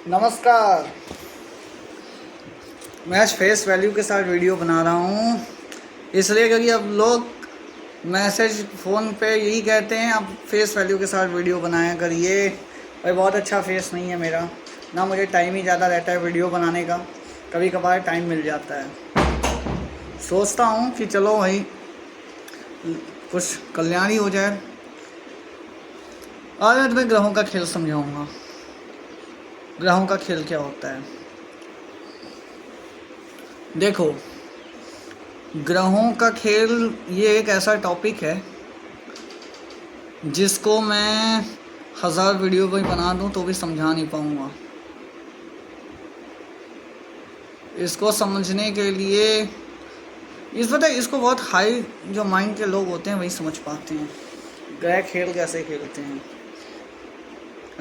नमस्कार। मैं आज फेस वैल्यू के साथ वीडियो बना रहा हूँ, इसलिए क्योंकि अब लोग मैसेज फ़ोन पे यही कहते हैं आप फेस वैल्यू के साथ वीडियो बनाया करिए। भाई बहुत अच्छा फेस नहीं है मेरा, ना मुझे टाइम ही ज़्यादा रहता है वीडियो बनाने का, कभी कभार टाइम मिल जाता है। सोचता हूँ कि चलो भाई कुछ कल्याण ही हो जाए। आज मैं तुम्हें ग्रहों का खेल समझाऊंगा। ग्रहों का खेल क्या होता है? देखो, ग्रहों का खेल ये एक ऐसा टॉपिक है जिसको मैं 1000 वीडियो भी बना दूं तो भी समझा नहीं पाऊंगा। इसको समझने के लिए इसको बहुत हाई जो माइंड के लोग होते हैं वही समझ पाते हैं ग्रह खेल कैसे खेलते हैं।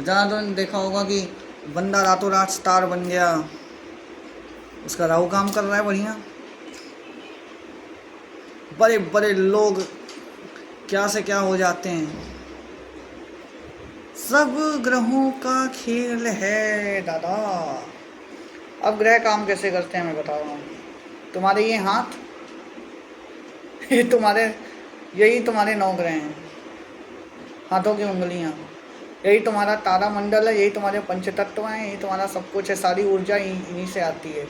जहाँ तुमने देखा होगा कि बंदा रातों रात स्टार बन गया, उसका राहु काम कर रहा है बढ़िया। बड़े बड़े लोग क्या से क्या हो जाते हैं। सब ग्रहों का खेल है दादा। अब ग्रह काम कैसे करते हैं मैं बता रहा हूँ। तुम्हारे ये हाथ ये यही तुम्हारे 9 ग्रह हैं, हाथों की उंगलियाँ। यही तुम्हारा तारा मंडल है, यही तुम्हारे पंचतत्व हैं, यही तुम्हारा सब कुछ है। सारी ऊर्जा इन्हीं से आती है।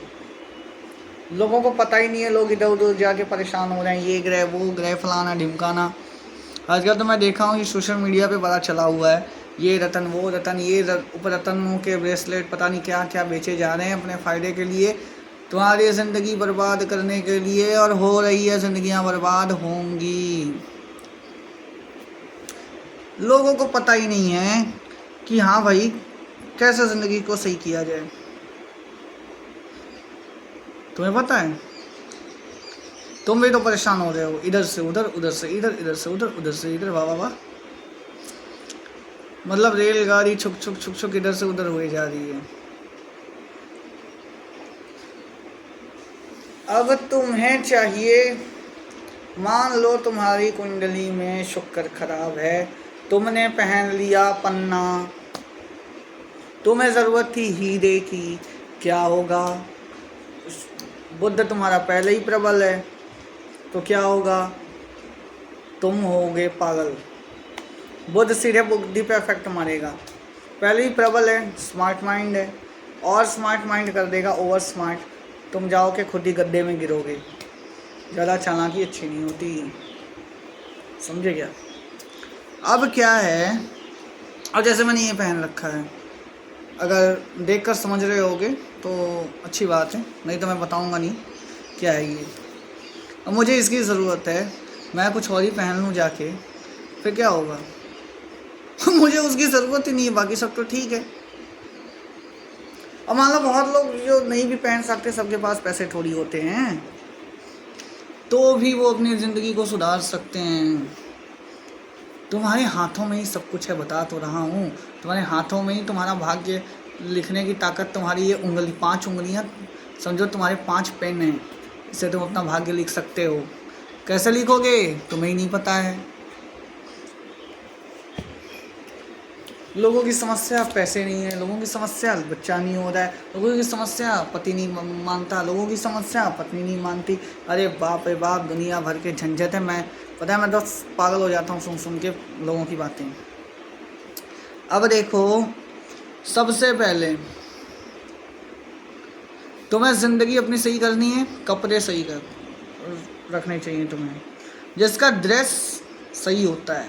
लोगों को पता ही नहीं है, लोग इधर उधर जाके परेशान हो रहे हैं, ये ग्रह वो ग्रह फलाना ढिमकाना। आजकल तो मैं देखा हूँ कि सोशल मीडिया पे बड़ा चला हुआ है, ये रतन वो रतन, ये उपरतनों के ब्रेसलेट पता नहीं क्या क्या बेचे जा रहे हैं अपने फ़ायदे के लिए, तुम्हारी ज़िंदगी बर्बाद करने के लिए। और हो रही है, ज़िंदगियाँ बर्बाद होंगी। लोगों को पता ही नहीं है कि हाँ भाई कैसे ज़िंदगी को सही किया जाए। तुम्हें पता है, तुम भी तो परेशान हो रहे हो, इधर से उधर, उधर से इधर, इधर से उधर, उधर से इधर। वाह वाह वाह, मतलब रेलगाड़ी छुक छुक छुक छुक इधर से उधर हुई जा रही है। अब तुम्हें चाहिए, मान लो तुम्हारी कुंडली में शुक्र खराब है, तुमने पहन लिया पन्ना, तुम्हें ज़रूरत थी हीरे की, क्या होगा? बुध तुम्हारा पहले ही प्रबल है, तो क्या होगा? तुम होगे पागल। बुध सीधे बुद्धि पे इफेक्ट मारेगा। पहले ही प्रबल है, स्मार्ट माइंड है, और स्मार्ट माइंड कर देगा ओवर स्मार्ट। तुम जाओगे खुद ही गड्ढे में गिरोगे। ज़्यादा चालाकी अच्छी नहीं होती, समझे क्या? अब क्या है, अब जैसे मैंने ये पहन रखा है, अगर देखकर समझ रहे होगे तो अच्छी बात है, नहीं तो मैं बताऊंगा नहीं क्या है ये। अब मुझे इसकी ज़रूरत है, मैं कुछ और ही पहन लूँ जाके, फिर क्या होगा? मुझे उसकी ज़रूरत ही नहीं है, बाकी सब तो ठीक है। अब मान लो बहुत लोग जो नहीं भी पहन सकते, सबके पास पैसे थोड़ी होते हैं, तो भी वो अपनी ज़िंदगी को सुधार सकते हैं। तुम्हारे हाथों में ही सब कुछ है, बता तो रहा हूँ। तुम्हारे हाथों में ही तुम्हारा भाग्य लिखने की ताकत, तुम्हारी ये उंगली 5 उंगलियाँ समझो तुम्हारे 5 पेन हैं, इससे तुम अपना भाग्य लिख सकते हो। कैसे लिखोगे तुम्हें ही नहीं पता है। लोगों की समस्या पैसे नहीं है, लोगों की समस्या बच्चा नहीं हो रहा है, लोगों की समस्या पति नहीं मानता, लोगों की समस्या पत्नी नहीं मानती। अरे बाप रे बाप, दुनिया भर के झंझट है। पता है मैं तो पागल हो जाता हूँ सुन सुन के लोगों की बातें। अब देखो, सबसे पहले तुम्हें ज़िंदगी अपनी सही करनी है, कपड़े सही रखने चाहिए तुम्हें, जिसका ड्रेस सही होता है,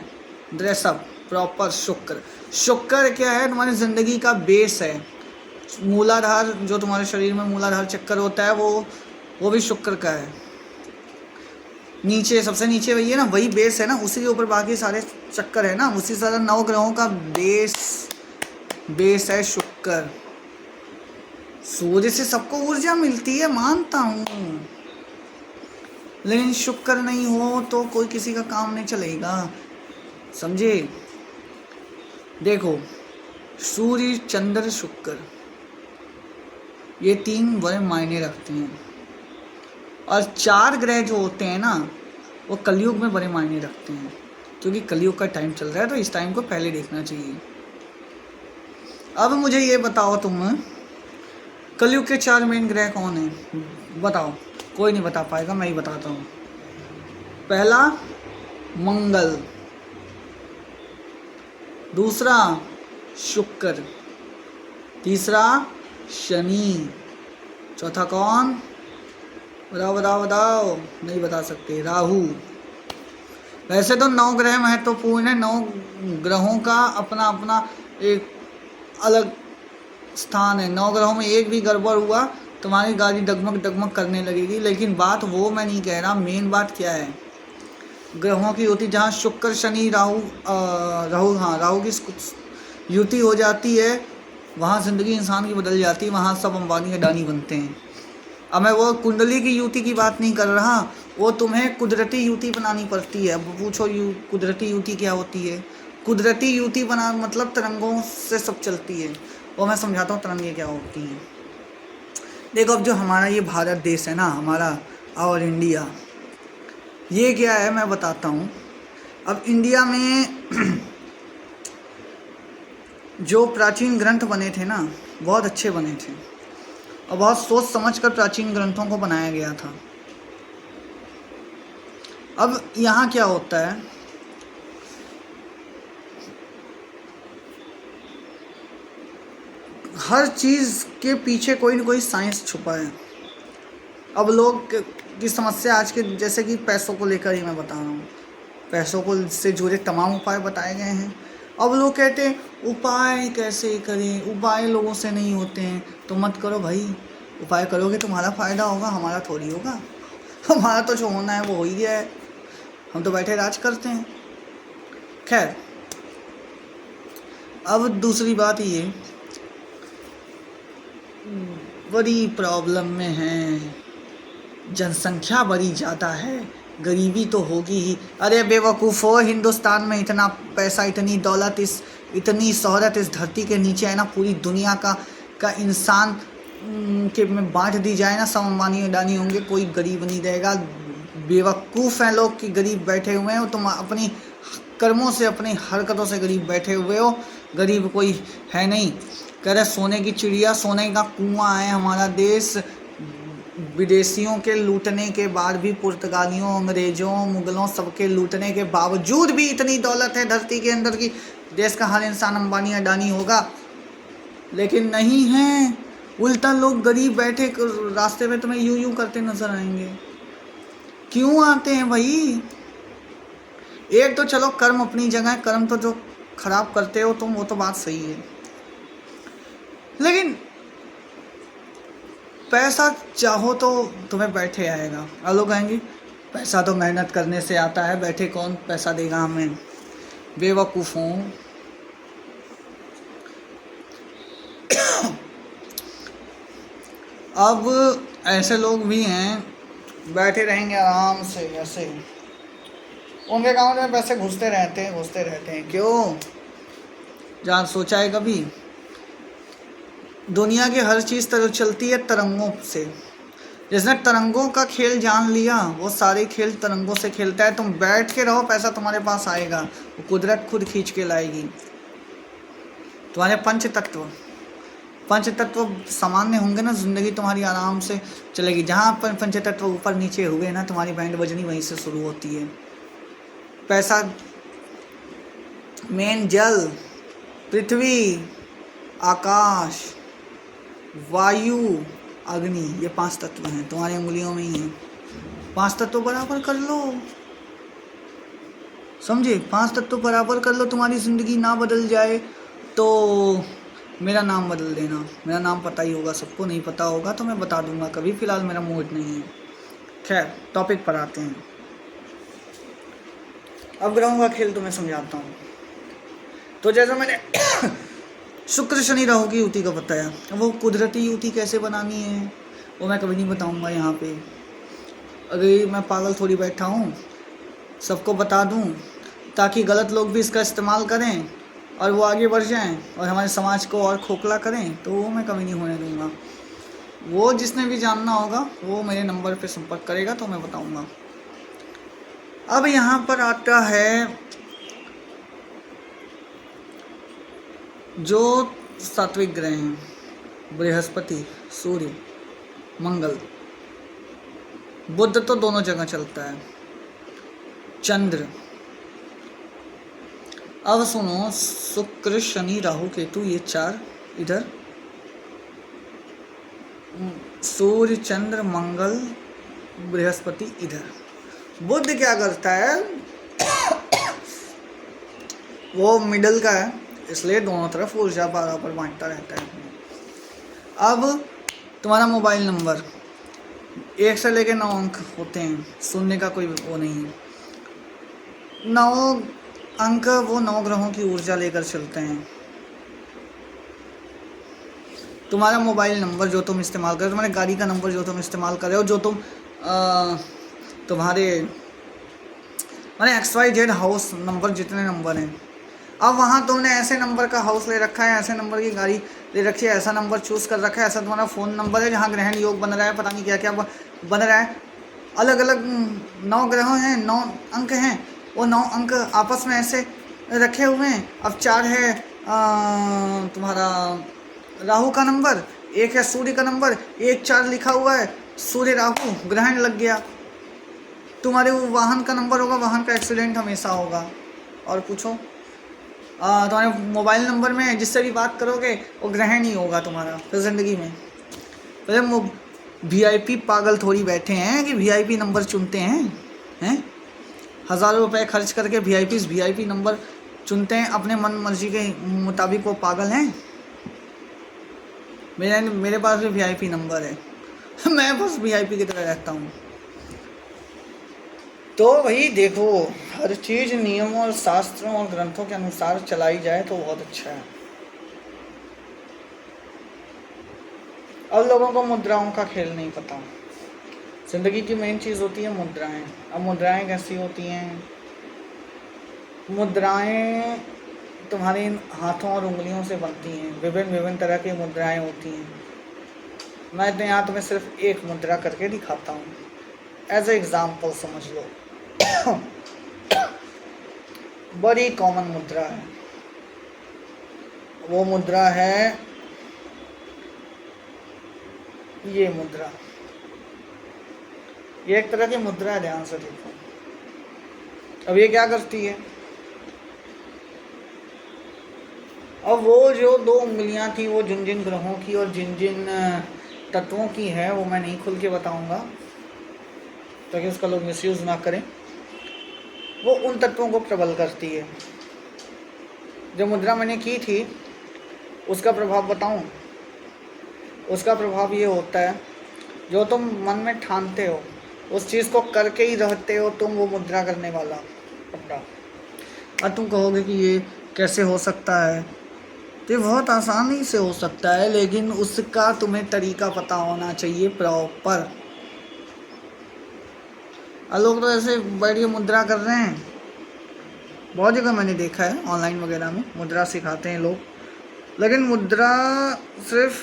ड्रेसअप प्रॉपर। शुक्र क्या है? तुम्हारी ज़िंदगी का बेस है। मूलाधार, जो तुम्हारे शरीर में मूलाधार चक्कर होता है, वो भी शुक्र का है। नीचे सबसे नीचे वही है ना, वही बेस है ना, उसी के ऊपर बाकी सारे चक्कर है ना। उसी तरह 9 ग्रहों का बेस है शुक्र। सूर्य से सबको ऊर्जा मिलती है, मानता हूँ, लेकिन शुक्र नहीं हो तो कोई किसी का काम नहीं चलेगा, समझे? देखो, सूर्य चंद्र शुक्र, ये 3 बड़े मायने रखते हैं। और 4 ग्रह जो होते हैं ना, वो कलयुग में बड़े मायने रखते हैं, क्योंकि कलयुग का टाइम चल रहा है, तो इस टाइम को पहले देखना चाहिए। अब मुझे ये बताओ तुम कलयुग के 4 मेन ग्रह कौन है बताओ? कोई नहीं बता पाएगा, मैं ही बताता हूँ। पहला मंगल, दूसरा शुक्र, तीसरा शनि, चौथा कौन? बताओ बताओ बताओ, नहीं बता सकते। राहु। वैसे तो 9 ग्रह महत्वपूर्ण है, 9 ग्रहों का अपना अपना एक अलग स्थान है। 9 ग्रहों में एक भी गड़बड़ हुआ तुम्हारी गाड़ी डगमग डगमग करने लगेगी। लेकिन बात वो मैं नहीं कह रहा, मेन बात क्या है ग्रहों की होती, जहाँ शुक्र शनि राहु राहु की युति हो जाती है, वहाँ ज़िंदगी इंसान की बदल जाती है, वहाँ सब अंबानी अडानी बनते हैं। अब मैं वो कुंडली की युति की बात नहीं कर रहा, वो तुम्हें कुदरती युति बनानी पड़ती है। अब पूछो कुदरती युति क्या होती है? कुदरती युति बना मतलब तरंगों से सब चलती है। वो मैं समझाता हूँ तरंगे क्या होती हैं। देखो, अब जो हमारा ये भारत देश है ना, हमारा और इंडिया, ये क्या है मैं बताता हूँ। अब इंडिया में जो प्राचीन ग्रंथ बने थे ना, बहुत अच्छे बने थे और बहुत सोच समझ कर प्राचीन ग्रंथों को बनाया गया था। अब यहाँ क्या होता है, हर चीज़ के पीछे कोई ना कोई साइंस छुपा है। अब लोग की समस्या आज के, जैसे कि पैसों को लेकर ही मैं बता रहा हूँ, पैसों को से जुड़े तमाम उपाय बताए गए हैं। अब लोग कहते हैं उपाय कैसे करें, उपाय लोगों से नहीं होते हैं। तो मत करो भाई, उपाय करोगे तुम्हारा फ़ायदा होगा, हमारा थोड़ी होगा। हमारा तो जो होना है वो हो ही गया है, हम तो बैठे राज करते हैं। खैर, अब दूसरी बात ये, बड़ी प्रॉब्लम में है, जनसंख्या बड़ी ज़्यादा है, गरीबी तो होगी ही। अरे बेवकूफ़ो, हिंदुस्तान में इतना पैसा, इतनी दौलत, इतनी शोहरत इस धरती के नीचे है ना, पूरी दुनिया का इंसान के में बांट दी जाए ना, सब अंबानी अडानी होंगे, कोई गरीब नहीं रहेगा। बेवकूफ़ हैं लोग कि गरीब बैठे हुए हैं। तुम अपनी कर्मों से, अपनी हरकतों से गरीब बैठे हुए हो, गरीब कोई है नहीं। कह रहे सोने की चिड़िया, सोने का कुआं है हमारा देश। विदेशियों के लूटने के बाद भी, पुर्तगालियों, अंग्रेज़ों, मुग़लों, सबके लूटने के बावजूद भी इतनी दौलत है धरती के अंदर की देश का हर इंसान अंबानी अडानी होगा। लेकिन नहीं है, उल्टा लोग गरीब बैठे रास्ते में तुम्हें यूं करते नज़र आएंगे। क्यों आते हैं भाई? एक तो चलो कर्म अपनी जगह, कर्म तो जो खराब करते हो तुम, वो तो बात सही है, लेकिन पैसा चाहो तो तुम्हें बैठे आएगा। और लोग कहेंगे पैसा तो मेहनत करने से आता है, बैठे कौन पैसा देगा हमें? बेवकूफ़ों, अब ऐसे लोग भी हैं बैठे रहेंगे आराम से ऐसे, उनके अकाउंट में पैसे घुसते रहते हैं। क्यों? जहाँ सोचा है कभी? दुनिया की हर चीज़ तरह चलती है तरंगों से। जिसने तरंगों का खेल जान लिया, वो सारे खेल तरंगों से खेलता है। तुम बैठ के रहो, पैसा तुम्हारे पास आएगा, वो कुदरत खुद खींच के लाएगी। तुम्हारे पंच तत्व सामान्य होंगे ना, ज़िंदगी तुम्हारी आराम से चलेगी। जहाँ पर पंच तत्व ऊपर नीचे हुए ना, तुम्हारी बैंड बजनी वहीं से शुरू होती है। पैसा मेन जल, पृथ्वी, आकाश, वायु, अग्नि, ये 5 तत्व हैं, तुम्हारी उंगलियों में ही हैं। 5 तत्व बराबर कर लो, समझे? 5 तत्व बराबर कर लो, तुम्हारी ज़िंदगी ना बदल जाए तो मेरा नाम बदल देना। मेरा नाम पता ही होगा सबको, नहीं पता होगा तो मैं बता दूंगा कभी, फ़िलहाल मेरा मूड नहीं है। खैर, टॉपिक पर आते हैं। अब ग्रहों का खेल तुम्हें समझाता हूँ। तो जैसा मैंने शुक्र शनि राहु की युति का बताया, वो कुदरती युति कैसे बनानी है वो मैं कभी नहीं बताऊंगा यहाँ पे। अगर मैं पागल थोड़ी बैठा हूँ सबको बता दूँ ताकि गलत लोग भी इसका इस्तेमाल करें और वो आगे बढ़ जाएं और हमारे समाज को और खोखला करें, तो वो मैं कभी नहीं होने दूँगा। वो जिसने भी जानना होगा वो मेरे नंबर पे संपर्क करेगा तो मैं बताऊँगा। अब यहाँ पर आता है जो सात्विक ग्रह हैं, बृहस्पति, सूर्य, मंगल। बुध तो दोनों जगह चलता है। चंद्र। अब सुनो, शुक्र, शनि, राहु, केतु, ये 4 इधर। सूर्य, चंद्र, मंगल, बृहस्पति इधर। बुध क्या करता है, वो मिडल का है, इसलिए दोनों तरफ ऊर्जा बराबर बांटता रहता है। अब तुम्हारा मोबाइल नंबर 1 से लेके 9 अंक होते हैं, सुनने का कोई वो नहीं है। 9 अंक वो 9 ग्रहों की ऊर्जा लेकर चलते हैं। तुम्हारा मोबाइल नंबर जो तुम इस्तेमाल कर रहे हो, तुम्हारे गाड़ी का नंबर जो तुम इस्तेमाल कर रहे हो, जो तुम तुम्हारे माने XYZ हाउस नंबर, जितने नंबर हैं, अब वहाँ तुमने ऐसे नंबर का हाउस ले रखा है, ऐसे नंबर की गाड़ी ले रखी है, ऐसा नंबर चूज़ कर रखा है, ऐसा तुम्हारा फ़ोन नंबर है जहाँ ग्रहण योग बन रहा है, पता नहीं क्या क्या बन रहा है। अलग अलग 9 ग्रह हैं, 9 अंक हैं, वो 9 अंक आपस में ऐसे रखे हुए हैं। अब 4 है तुम्हारा राहु का नंबर, 1 है सूर्य का नंबर, 1-4 लिखा हुआ है, सूर्य राहु, ग्रहण लग गया। तुम्हारे वो वाहन का नंबर होगा, वाहन का एक्सीडेंट हमेशा होगा। और पूछो, तुम्हारे मोबाइल नंबर में जिससे भी बात करोगे वो ग्रहण ही होगा तुम्हारा फिर ज़िंदगी में। तो VIP पागल थोड़ी बैठे हैं कि VIP नंबर चुनते हैं हज़ारों रुपए खर्च करके VIP नंबर चुनते हैं अपने मन मर्जी के मुताबिक। वो पागल हैं। मेरे पास भी VIP नंबर है मैं बस VIP की तरह रहता हूँ। तो वही देखो, हर चीज़ नियमों और शास्त्रों और ग्रंथों के अनुसार चलाई जाए तो बहुत अच्छा है। अब लोगों को मुद्राओं का खेल नहीं पता। जिंदगी की मेन चीज़ होती है मुद्राएं। अब मुद्राएं कैसी होती हैं? मुद्राएं तुम्हारे हाथों और उंगलियों से बनती हैं। विभिन्न तरह की मुद्राएं होती हैं। मैं तो यहाँ तुम्हें सिर्फ एक मुद्रा करके दिखाता हूँ, एज ए एग्जाम्पल समझ लो। बड़ी कॉमन मुद्रा है, वो मुद्रा है ये मुद्रा। ये एक तरह की मुद्रा है, ध्यान से देखो। अब ये क्या करती है? अब वो जो 2 उंगलियां थी, वो जिन जिन ग्रहों की और जिन जिन तत्वों की है, वो मैं नहीं खुल के बताऊंगा ताकि उसका लोग मिसयूज़ ना करें। वो उन तत्वों को प्रबल करती है। जो मुद्रा मैंने की थी उसका प्रभाव बताऊं? उसका प्रभाव ये होता है, जो तुम मन में ठानते हो उस चीज़ को करके ही रहते हो तुम, वो मुद्रा करने वाला कपड़ा। और तुम कहोगे कि ये कैसे हो सकता है? तो ये बहुत आसानी से हो सकता है, लेकिन उसका तुम्हें तरीका पता होना चाहिए प्रॉपर। लोग तो ऐसे बैठ के मुद्रा कर रहे हैं, बहुत जगह मैंने देखा है ऑनलाइन वगैरह में मुद्रा सिखाते हैं लोग। लेकिन मुद्रा सिर्फ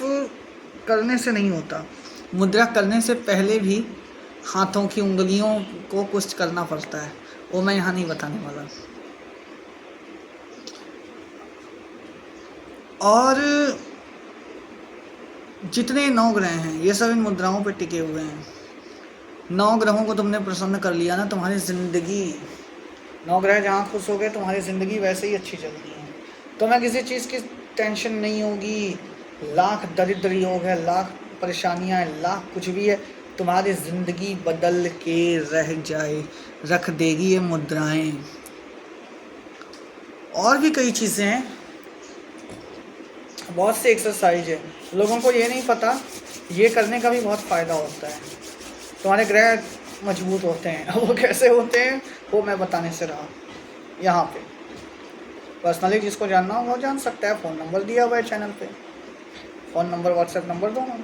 करने से नहीं होता, मुद्रा करने से पहले भी हाथों की उंगलियों को कुछ करना पड़ता है, वो मैं यहाँ नहीं बताने वाला। और जितने 9 ग्रह हैं ये सब इन मुद्राओं पर टिके हुए हैं। 9 ग्रहों को तुमने प्रसन्न कर लिया ना, तुम्हारी ज़िंदगी 9 ग्रह जहाँ खुश हो गए, तुम्हारी ज़िंदगी वैसे ही अच्छी चलनी है। तुम्हें किसी चीज़ की टेंशन नहीं होगी। लाख दरिद्र योग है, लाख परेशानियाँ हैं, लाख कुछ भी है, तुम्हारी ज़िंदगी बदल के रख देगी ये मुद्राएं। और भी कई चीज़ें हैं, बहुत से एक्सरसाइज है। लोगों को ये नहीं पता, ये करने का भी बहुत फ़ायदा होता है। तुम्हारे ग्रह मजबूत होते हैं। वो कैसे होते हैं वो मैं बताने से रहा यहाँ पे। पर्सनली जिसको जानना हो वो जान सकता है। फ़ोन नंबर दिया हुआ है चैनल पे, फ़ोन नंबर व्हाट्सएप नंबर दोनों।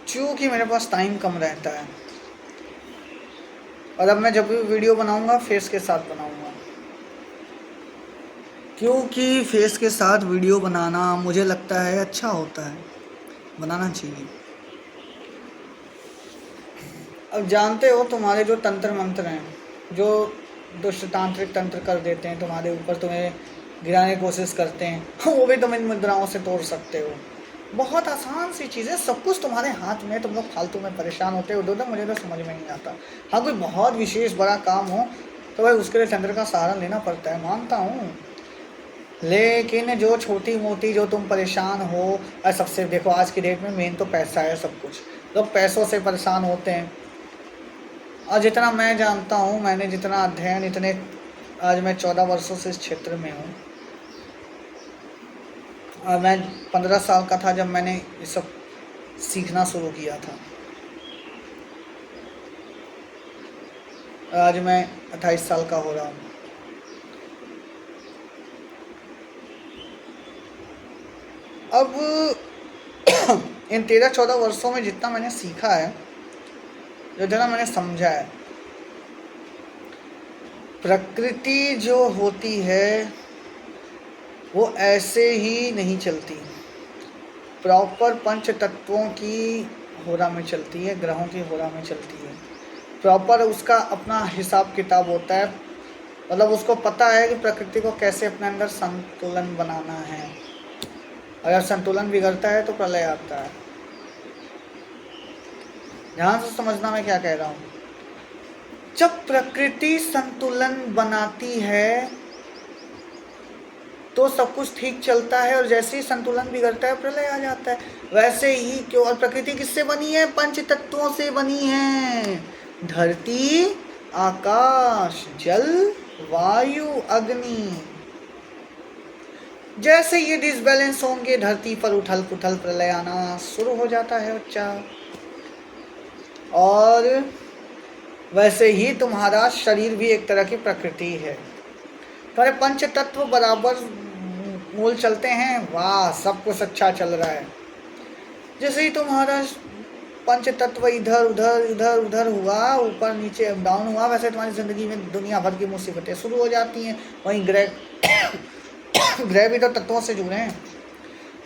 चूँकि मेरे पास टाइम कम रहता है, और अब मैं जब भी वीडियो बनाऊंगा फेस के साथ बनाऊंगा, क्योंकि फेस के साथ वीडियो बनाना मुझे लगता है अच्छा होता है, बनाना चाहिए। अब जानते हो तुम्हारे जो तंत्र मंत्र हैं, जो दुष्ट तांत्रिक तंत्र कर देते हैं तुम्हारे ऊपर, तुम्हें गिराने की कोशिश करते हैं, वो भी तुम इन मुद्राओं से तोड़ सकते हो। बहुत आसान सी चीज़ें, सब कुछ तुम्हारे हाथ में। तुम लोग फालतू में परेशान होते हो उधर, मुझे तो समझ में नहीं आता। हाँ, कोई बहुत विशेष बड़ा काम हो तो भाई उसके लिए चंद्र का सहारा लेना पड़ता है, मानता हूँ। लेकिन जो छोटी मोटी जो तुम परेशान हो, और सबसे देखो आज की डेट में मेन तो पैसा है सब कुछ। लोग पैसों से परेशान होते हैं। और जितना मैं जानता हूँ, मैंने जितना अध्ययन, इतने आज मैं 14 वर्षों से इस क्षेत्र में हूँ, और मैं 15 साल का था जब मैंने ये सब सीखना शुरू किया था। आज मैं 28 साल का हो रहा हूँ। अब इन 13-14 वर्षों में जितना मैंने सीखा है, जितना मैंने समझा है, प्रकृति जो होती है वो ऐसे ही नहीं चलती, प्रॉपर पंच तत्वों की होरा में चलती है, ग्रहों की होरा में चलती है। प्रॉपर उसका अपना हिसाब किताब होता है, मतलब उसको पता है कि प्रकृति को कैसे अपने अंदर संतुलन बनाना है। अगर संतुलन बिगड़ता है तो प्रलय आता है। ध्यान से समझना मैं क्या कह रहा हूँ। जब प्रकृति संतुलन बनाती है तो सब कुछ ठीक चलता है, और जैसे ही संतुलन बिगड़ता है प्रलय आ जाता है। वैसे ही क्यों, और प्रकृति किससे बनी है? पंच तत्वों से बनी है। धरती, आकाश, जल, वायु, अग्नि। जैसे ये डिसबैलेंस होंगे, धरती पर उथल पुथल प्रलय आना शुरू हो जाता है बच्चा। और वैसे ही तुम्हारा शरीर भी एक तरह की प्रकृति है। तुम्हारे पंच तत्व बराबर मूल चलते हैं, वाह सब कुछ अच्छा चल रहा है। जैसे ही तुम्हारा पंच तत्व इधर उधर इधर उधर हुआ, ऊपर नीचे अप डाउन हुआ, वैसे तुम्हारी ज़िंदगी में दुनिया भर की मुसीबतें शुरू हो जाती हैं। वहीं ग्रह भी तो तत्वों से जुड़े हैं।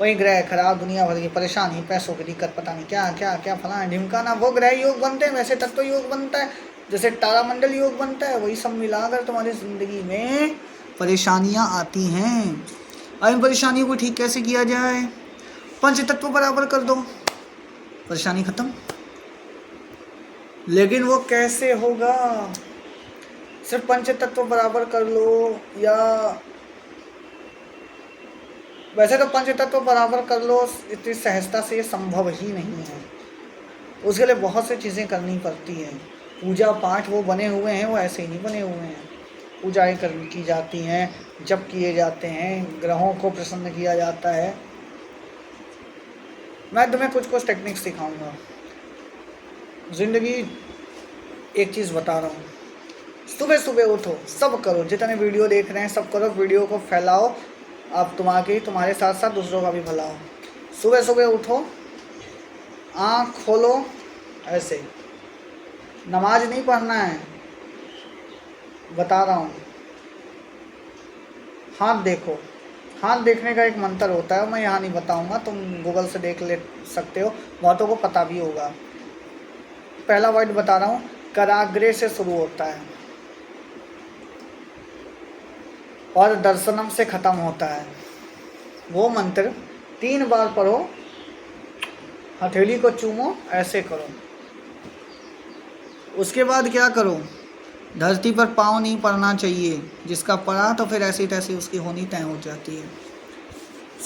वहीं ग्रह खराब, दुनिया भर की परेशानी, पैसों की दिक्कत, पता नहीं क्या क्या क्या फलाना ढिमकाना। वो ग्रह योग बनते हैं, वैसे तत्व योग बनता है। जैसे तारामंडल योग बनता है, वही सब मिलाकर तुम्हारी ज़िंदगी में परेशानियाँ आती हैं। अब इन परेशानियों को ठीक कैसे किया जाए? पंच तत्व बराबर कर दो, परेशानी खत्म। लेकिन वो कैसे होगा? सिर्फ पंच तत्व बराबर कर लो, या वैसे तो पंच तत्व बराबर कर लो इतनी सहजता से ये संभव ही नहीं है। उसके लिए बहुत सी चीज़ें करनी पड़ती हैं। पूजा पाठ वो बने हुए हैं, वो ऐसे ही नहीं बने हुए हैं। पूजाएं की जाती हैं, जप किए जाते हैं, ग्रहों को प्रसन्न किया जाता है। मैं तुम्हें कुछ कुछ टेक्निक्स सिखाऊंगा। ज़िंदगी एक चीज़ बता रहा हूँ, सुबह सुबह उठो, सब करो, जितने वीडियो देख रहे हैं सब करो, वीडियो को फैलाओ। अब तुम्हारे साथ साथ दूसरों का भी भला हो। सुबह सुबह उठो, आँख खोलो, ऐसे नमाज नहीं पढ़ना है, बता रहा हूँ। हाथ देखो, हाथ देखने का एक मंत्र होता है, मैं यहाँ नहीं बताऊँगा, तुम गूगल से देख ले सकते हो, बहुतों को पता भी होगा। पहला वर्ड बता रहा हूँ, कराग्रे से शुरू होता है और दर्शनम से ख़त्म होता है। वो मंत्र 3 बार पढ़ो, हथेली को चूमो, ऐसे करो। उसके बाद क्या करो, धरती पर पाँव नहीं पड़ना चाहिए, जिसका पड़ा तो फिर ऐसी तैसी उसकी होनी तय हो जाती है।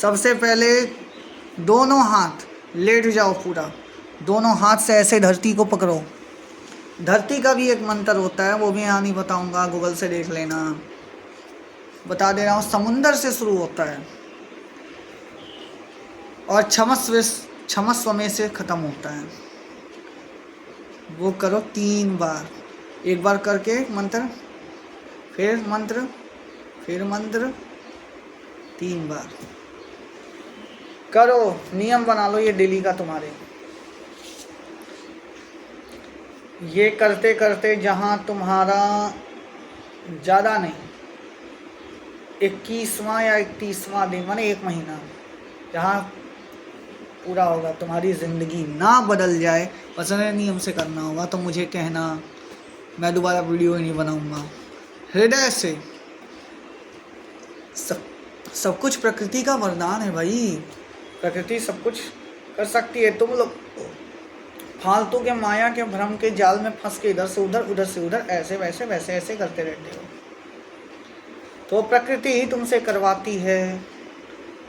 सबसे पहले दोनों हाथ लेट जाओ, पूरा दोनों हाथ से ऐसे धरती को पकड़ो। धरती का भी एक मंत्र होता है, वो भी यहाँ नहीं बताऊँगा, गूगल से देख लेना, बता दे रहा हूँ। समुंदर से शुरू होता है और क्षमस्व में से ख़त्म होता है। वो करो 3 बार, एक बार करके मंत्र, फिर मंत्र, फिर मंत्र, 3 बार करो। नियम बना लो ये डेली का तुम्हारे। ये करते करते जहाँ तुम्हारा ज़्यादा नहीं 21वां या 31वां दिन, माने 1 महीना, जहाँ पूरा होगा, तुम्हारी ज़िंदगी ना बदल जाए, पसंद नियम से करना होगा तो मुझे कहना, मैं दोबारा वीडियो ही नहीं बनाऊंगा। हृदय से सब कुछ प्रकृति का वरदान है भाई, प्रकृति सब कुछ कर सकती है। तुम लोग फालतू के माया के भ्रम के जाल में फंस के इधर से उधर ऐसे वैसे वैसे ऐसे करते रहते हो। तो प्रकृति ही तुमसे करवाती है।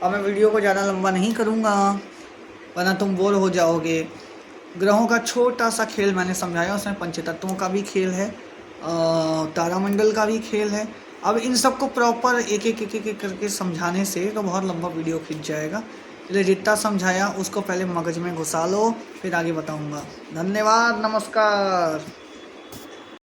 अब मैं वीडियो को ज़्यादा लंबा नहीं करूँगा वरना तुम बोर हो जाओगे। ग्रहों का छोटा सा खेल मैंने समझाया, उसमें पंचतत्वों का भी खेल है, तारामंडल का भी खेल है। अब इन सबको प्रॉपर एक एक करके समझाने से तो बहुत लंबा वीडियो खिंच जाएगा, इसलिए जितना समझाया उसको पहले मगज में घुसा लो, फिर आगे बताऊंगा। धन्यवाद, नमस्कार।